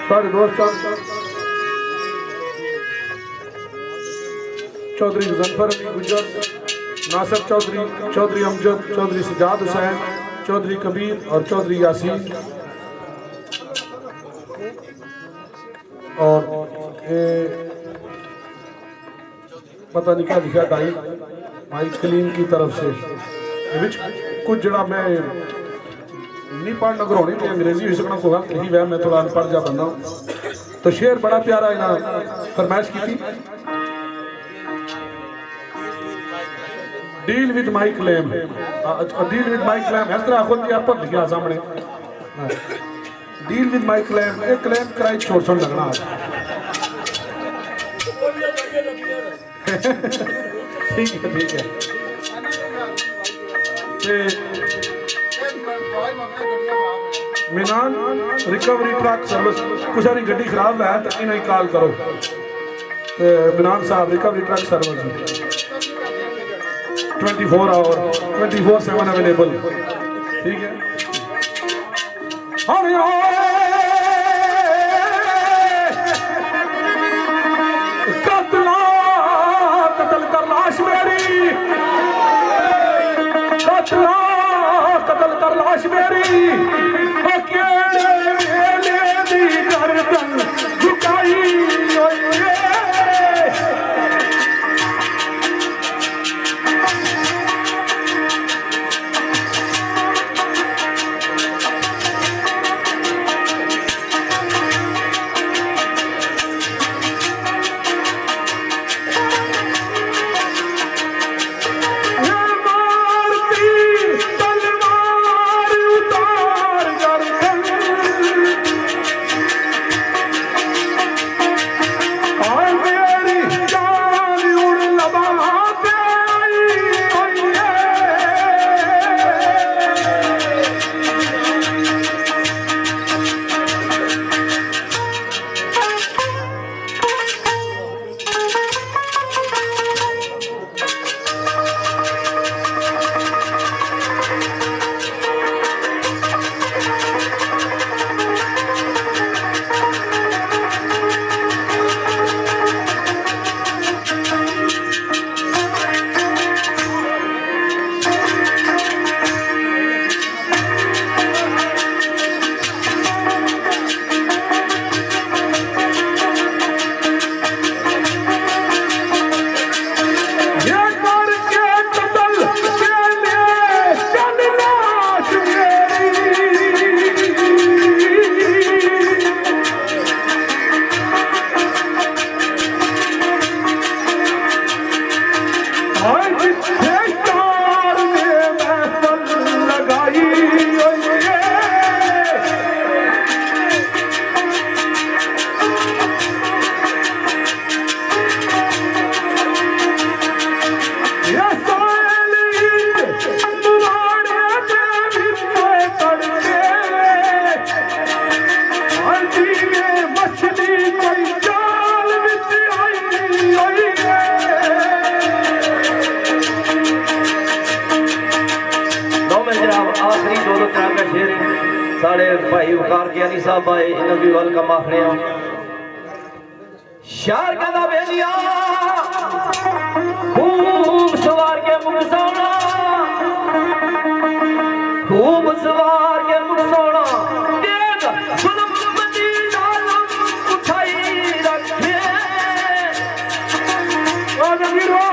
सारे दोस्त चौधरी मुजफ्फर अली गुजर, नासिर चौधरी, चौधरी अमजद, चौधरी सजाद हुसैन, चौधरी कबीर और चौधरी यासीन। और ये पता नहीं क्या लिखा दाई माइक क्लीन की तरफ से कुछ जरा मैं नहीं पढ़ना घरोनी थी अंग्रेजी हो सकना को यही वह मैं थोड़ा अनपढ़ जा बंदा हूँ। तो शेर बड़ा प्यारा इन्हें फरमाइश की थी, deal with my claim, deal with my claim इस तरह खुद के आप लिखा सामने, डील विद माई क्लेम, एक क्लेम कराई छोड़ सुन लगना ठीक है मिनान रिकवरी ट्रक सर्विस कुछ सारी गड्डी खराब है तो इन्हें कॉल करो। तो मिनान साहब recovery truck service 24 hour 24/7 available, ठीक है। कत्ल कर लाश मेरी, कत्ल कर लाश मेरी, गर्दन झुकाई साढ़े भाई वकार ज्ञानी साहब आए, इन्होंने भी वेलकम आखने शार कहता बेलिया खूब सवार के मुख सोना, खूब सवार के मुख सोना, देख जुल्म बंदी जालम उठाई रखे ओ नबीरो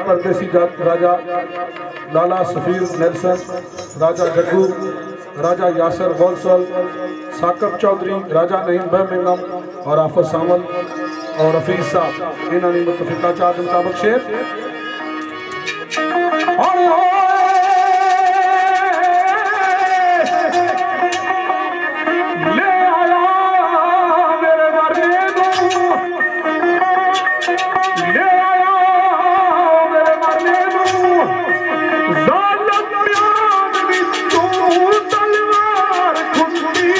परदेसी राजा लाला सफीर नेल्सन, राजा जग्गू, राजा यासर बोलसल, साकब चौधरी, राजा नईम बर्मिंघम और आफत सामल और हफीज साहब इन्होंने मुतफिका चाहत मुताबिक शेर ले आया मेरे मरने दो, ले आया मेरे मरने दो, जालिम याद भी तू तलवार खुदी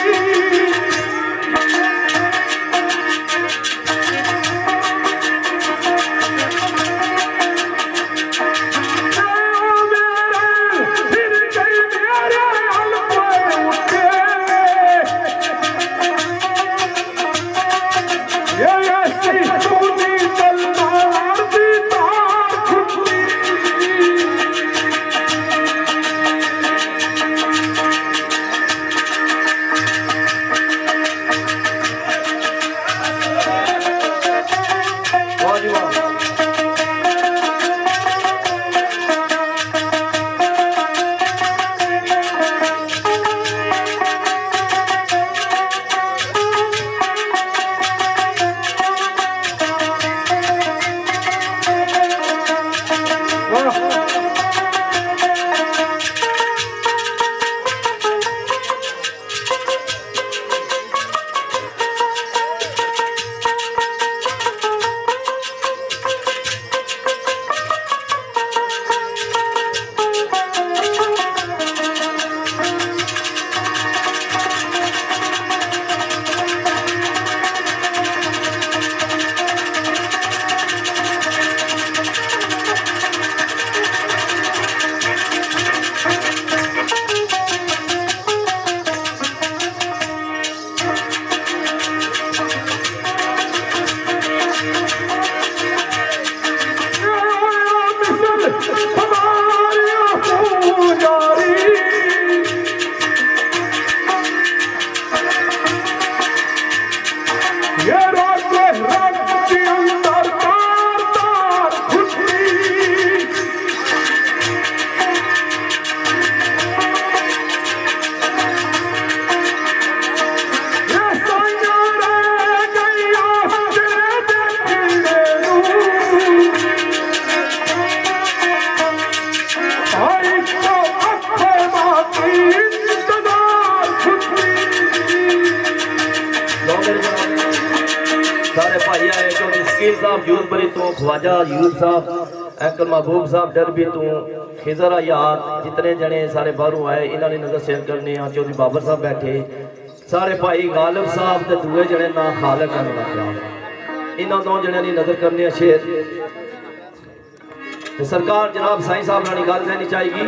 ख्वाजा यूब साहब, अंकल महबूब साहब, डरबी तू खिजरा याद, जितने जने सारे बाहरों आए इन्होंने नजर शेयर करने। चौधरी बाबर साहब बैठे, सारे भाई गालिब साहब ते दूए जने ना खालक इन्हों दो जने की नजर करने शेर। सरकार जनाब साईं साहब नाल गल कहनी चाहिए।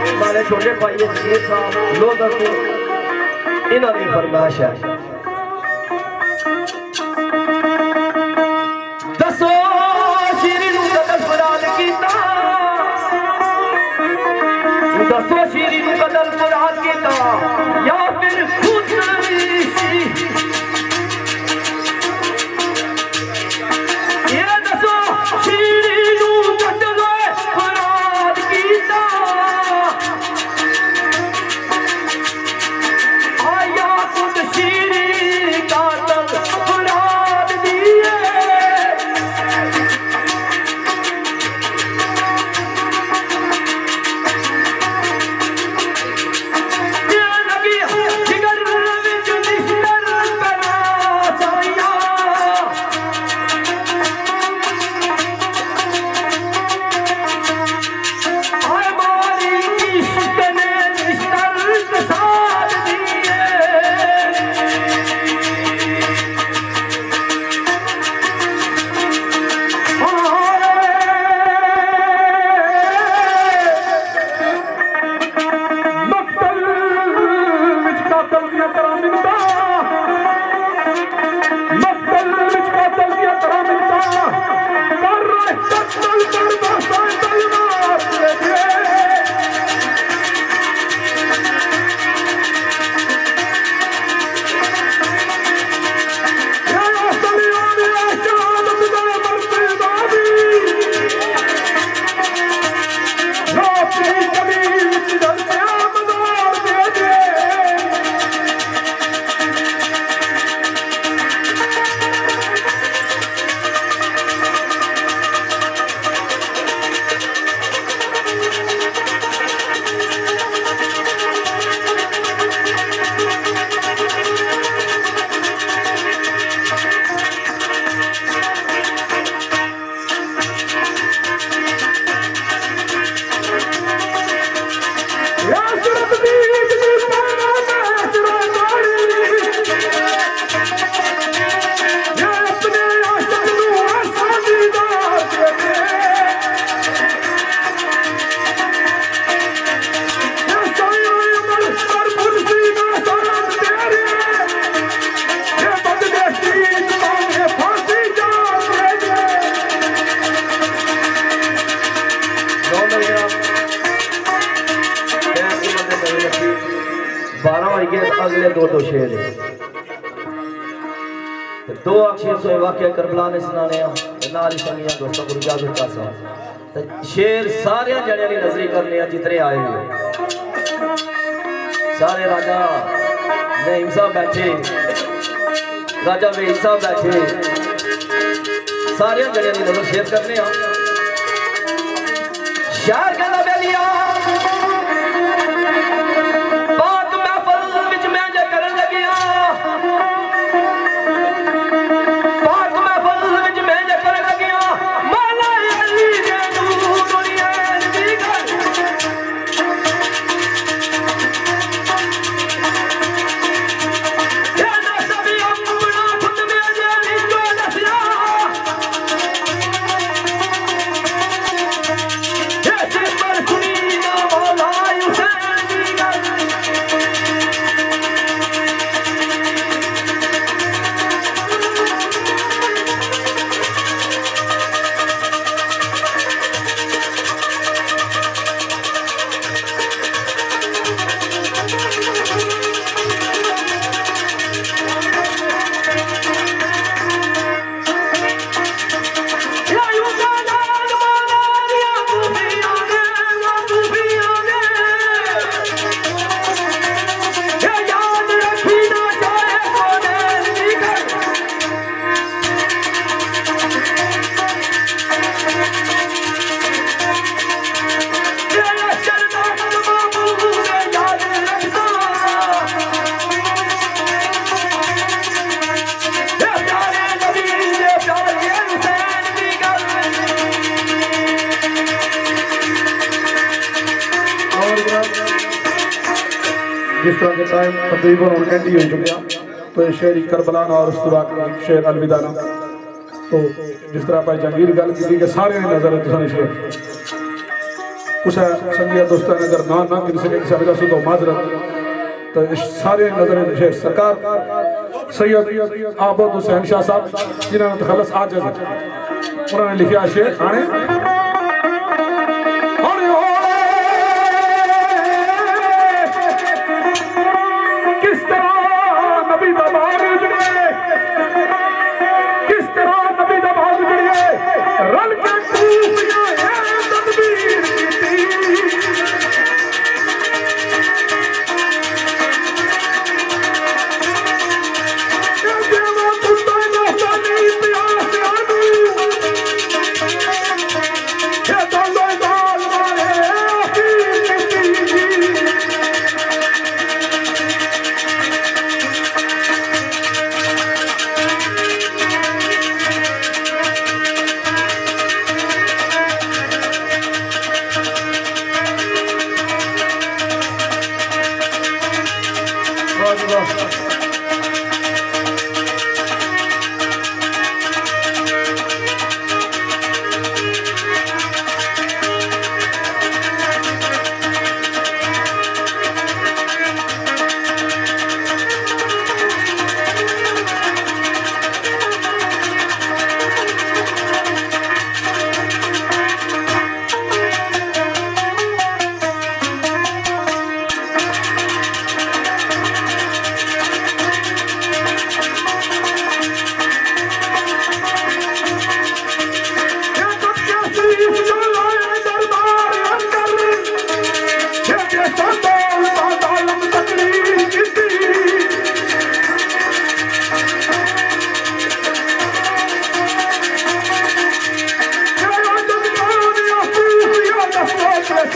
हमारे छोटे भाई लोधर को इन्होंने फरमाइश है। दसो शीरी नूं कदर फराद कीता, दसो शीरी नूं कदर फराद कीता या फिर खुद ये दसो अगले दो शेर दो अक्षर सोए वाक्य करबला ने सुनाने नाल ही संगिया दोस्तों गुरु जागत का सा शेर सारे जड़े की नजरी करने जितने आए हुए सारे राजा नईम साहब बैठे राजा वेद साहब बैठे सारे जड़े की नजर शेर करने शहर कहना बेलिया जिस तरह के टाइम तकरीबन और एंड ही हो चुका तो ये शेर करबलाना और उस तरह शेर अलविदाना तो जिस तरह भाई जहांगीर गल की कि सारे नजर तुसाने शेर कुछ संगिया दोस्तों ने अगर ना ना गिन सके किसी वजह से तो माजरत तो सारे नजर शेर सरकार सैयद आबद हुसैन शाह साहब जिन्होंने तखलस आजज उन्होंने लिखा शेर आने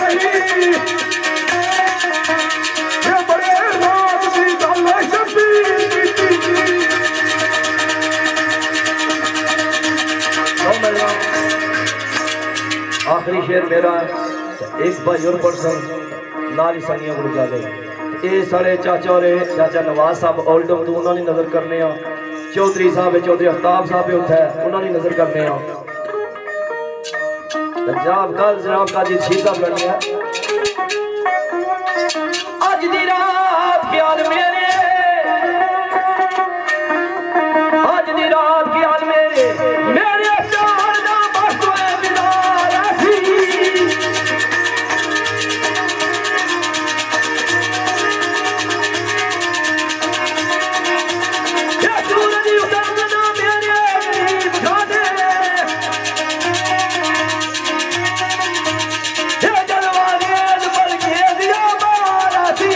सही ये बड़े रात दी गल शबीर कीती आखिरी शेर मेरा एक भाई और पर्सन नाल ही संगियां को जा गए ये सारे चाचा और चाचा नवाज साहब ओल्डम तो उन्होंने नजर करने चौधरी साहब चौधरी आफ्ताब साहब उत्थे उन्होंने नजर करने पंजाब कल जनाब काजी शीर साहब लड़ने अज दी रात ख्याल मेरे अज दी रात ख्याल मेरे मेरे प्यार दा बस होए बिदार ऐसी ये सूरज उतरना मेरे करीब खाने ये जलवाने बल के दिया मारा सी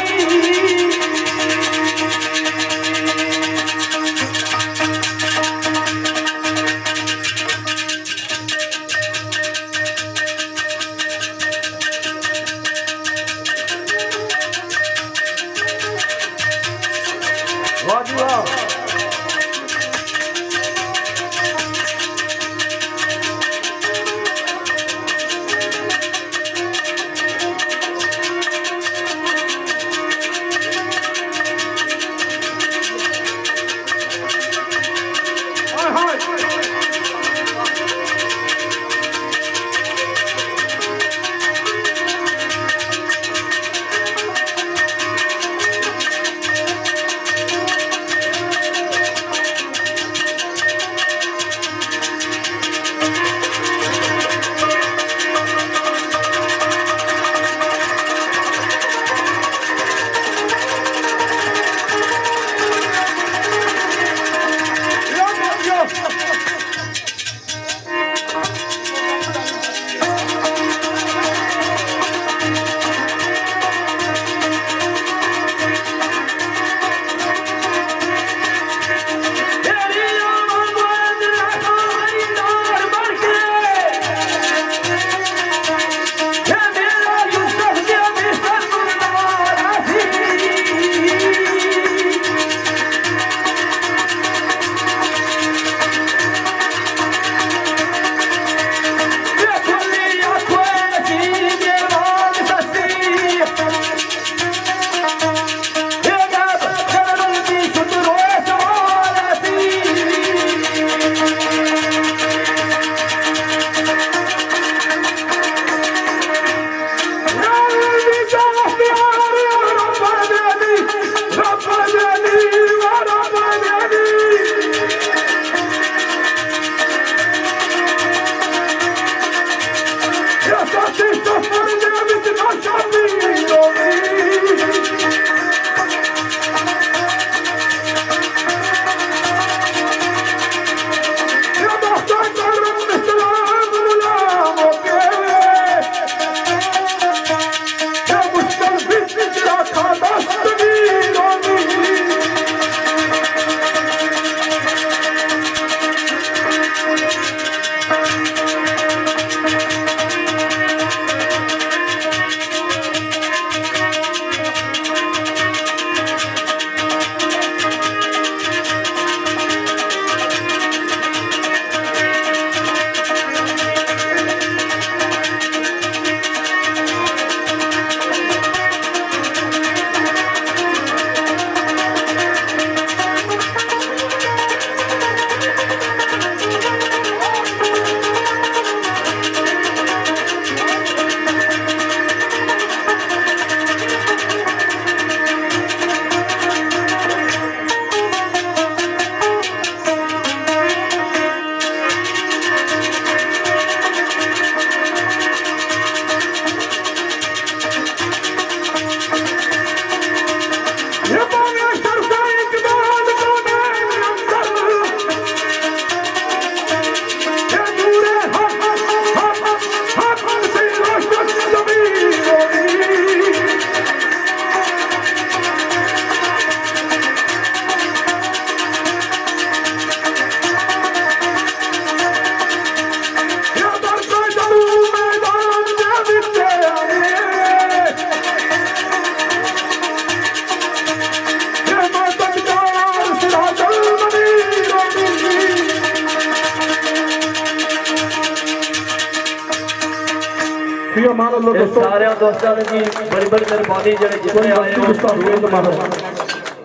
फी अमान अल्लाह ਤੇ दोस्तों ਸਾਰਿਆਂ ਦੋਸਤਾਂ ਨੇ ਜੀ ਬੜੀ ਬੜੀ ਮਿਹਰਬਾਨੀ ਜਿਹੜੇ ਜਿੱਥੇ ਆਏ ਹੋ मुस्ताफिज माहर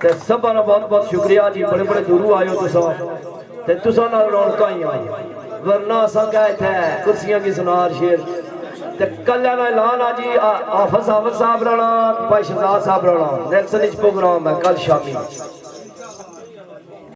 ਤੇ ਸਭਾਂ ਦਾ ਬਹੁਤ ਬਹੁਤ ਸ਼ੁਕਰੀਆ ਜੀ ਬੜੇ ਬੜੇ ਦੂਰੋਂ ਆਏ ਹੋ ਤੁਸੀਂ ਤੇ ਤੁਸੀਂ ਨਾਲ ਰੌਣਕਾਂ ਹੀ ਆਈ ਵਰਨਾ ਅਸਾਂ ਕਹੇ ਥੇ ਕੁਰਸੀਆਂ ਕੀ ਸੁਨਾਰ ਸ਼ੇਰ ਤੇ ਕੱਲਿਆਂ ਦਾ ਐਲਾਨ ਆ ਜੀ ਆਫਸ ਸਾਹਿਬ ਰਾਣਾ ਭਾਈ ਸ਼ਹਜ਼ਾਦ ਸਾਹਿਬ ਰਾਣਾ ਨੈਲਸਨ ਵਿੱਚ ਪ੍ਰੋਗਰਾਮ ਹੈ ਕੱਲ ਸ਼ਾਮੀ